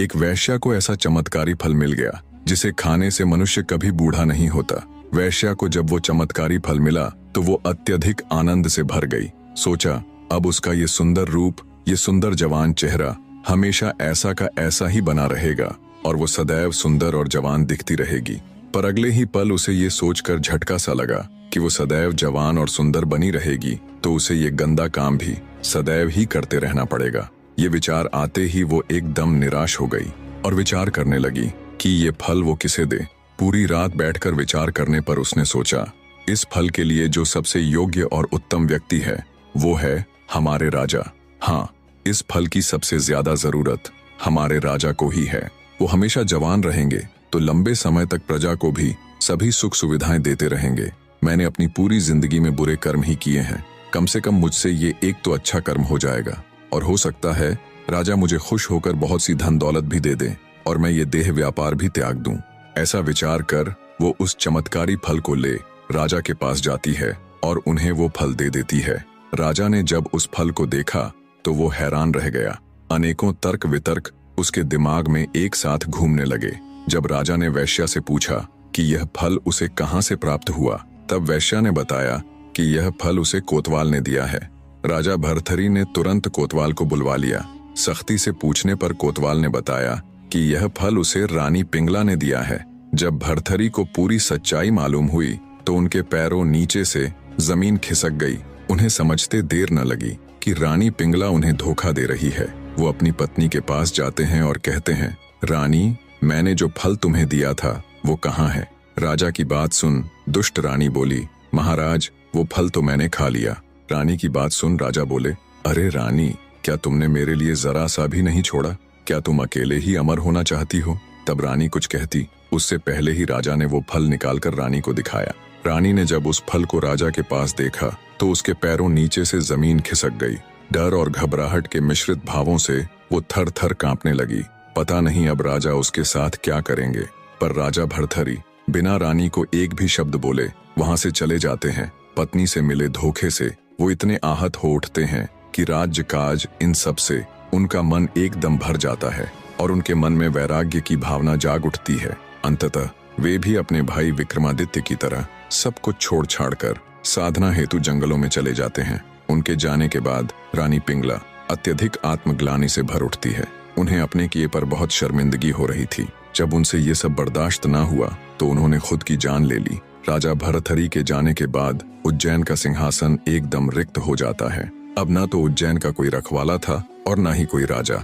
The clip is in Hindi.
एक वैश्या को ऐसा चमत्कारी फल मिल गया जिसे खाने से मनुष्य कभी बूढ़ा नहीं होता। वैश्या को जब वो चमत्कारी फल मिला तो वो अत्यधिक आनंद से भर गई। सोचा, अब उसका ये सुंदर रूप, ये सुंदर जवान चेहरा हमेशा ऐसा का ऐसा ही बना रहेगा और वो सदैव सुंदर और जवान दिखती रहेगी। पर अगले ही पल उसे ये सोचकर झटका सा लगा कि वो सदैव जवान और सुंदर बनी रहेगी तो उसे ये गंदा काम भी सदैव ही करते रहना पड़ेगा। ये विचार आते ही वो एकदम निराश हो गई और विचार करने लगी कि ये फल वो किसे दे। पूरी रात बैठकर विचार करने पर उसने सोचा, इस फल के लिए जो सबसे योग्य और उत्तम व्यक्ति है वो है हमारे राजा। हाँ, इस फल की सबसे ज्यादा जरूरत हमारे राजा को ही है। वो हमेशा जवान रहेंगे तो लंबे समय तक प्रजा को भी सभी सुख सुविधाएं देते रहेंगे। मैंने अपनी पूरी जिंदगी में बुरे कर्म ही किए हैं, कम से कम मुझसे ये एक तो अच्छा कर्म हो जाएगा और हो सकता है राजा मुझे खुश होकर बहुत सी धन दौलत भी दे दे और मैं ये देह व्यापार भी त्याग दूं। ऐसा विचार कर वो उस चमत्कारी फल को ले राजा के पास जाती है और उन्हें वो फल दे देती है। राजा ने जब उस फल को देखा तो वो हैरान रह गया। अनेकों तर्क वितर्क उसके दिमाग में एक साथ घूमने लगे। जब राजा ने वैश्या से पूछा कि यह फल उसे कहां से प्राप्त हुआ, तब वैश्या ने बताया कि यह फल उसे कोतवाल ने दिया है। राजा भर्तहरि ने तुरंत कोतवाल को बुलवा लिया। सख्ती से पूछने पर कोतवाल ने बताया कि यह फल उसे रानी पिंगला ने दिया है। जब भर्तहरि को पूरी सच्चाई मालूम हुई तो उनके पैरों नीचे से जमीन खिसक गई। उन्हें समझते देर न लगी कि रानी पिंगला उन्हें धोखा दे रही है। वो अपनी पत्नी के पास जाते हैं और कहते हैं, रानी, मैंने जो फल तुम्हें दिया था वो कहाँ है? राजा की बात सुन दुष्ट रानी बोली, महाराज, वो फल तो मैंने खा लिया। रानी की बात सुन राजा बोले, अरे रानी, क्या तुमने मेरे लिए जरा सा भी नहीं छोड़ा? क्या तुम अकेले ही अमर होना चाहती हो? तब रानी कुछ कहती, उससे पहले ही राजा ने वो फल निकालकर रानी को दिखाया। रानी ने जब उस फल को राजा के पास देखा तो उसके पैरों नीचे से जमीन खिसक गई। डर और घबराहट के मिश्रित भावों से वो थर थर कांपने लगी। पता नहीं अब राजा उसके साथ क्या करेंगे। पर राजा भर्तहरि बिना रानी को एक भी शब्द बोले वहां से चले जाते हैं। पत्नी से मिले धोखे से वो इतने आहत हो उठते हैं कि राज्य काज इन सब से उनका मन एकदम भर जाता है और उनके मन में वैराग्य की भावना जाग उठती है। अंततः वे भी अपने भाई विक्रमादित्य की तरह सब कुछ छोड़ छाड़ कर साधना हेतु जंगलों में चले जाते हैं। उनके जाने के बाद रानी पिंगला अत्यधिक आत्मग्लानि से भर उठती है। उन्हें अपने किए पर बहुत शर्मिंदगी हो रही थी। जब उनसे ये सब बर्दाश्त ना हुआ तो उन्होंने खुद की जान ले ली। राजा भर्तहरि के जाने के बाद उज्जैन का सिंहासन एकदम रिक्त हो जाता है। अब ना तो उज्जैन का कोई रखवाला था और ना ही कोई राजा।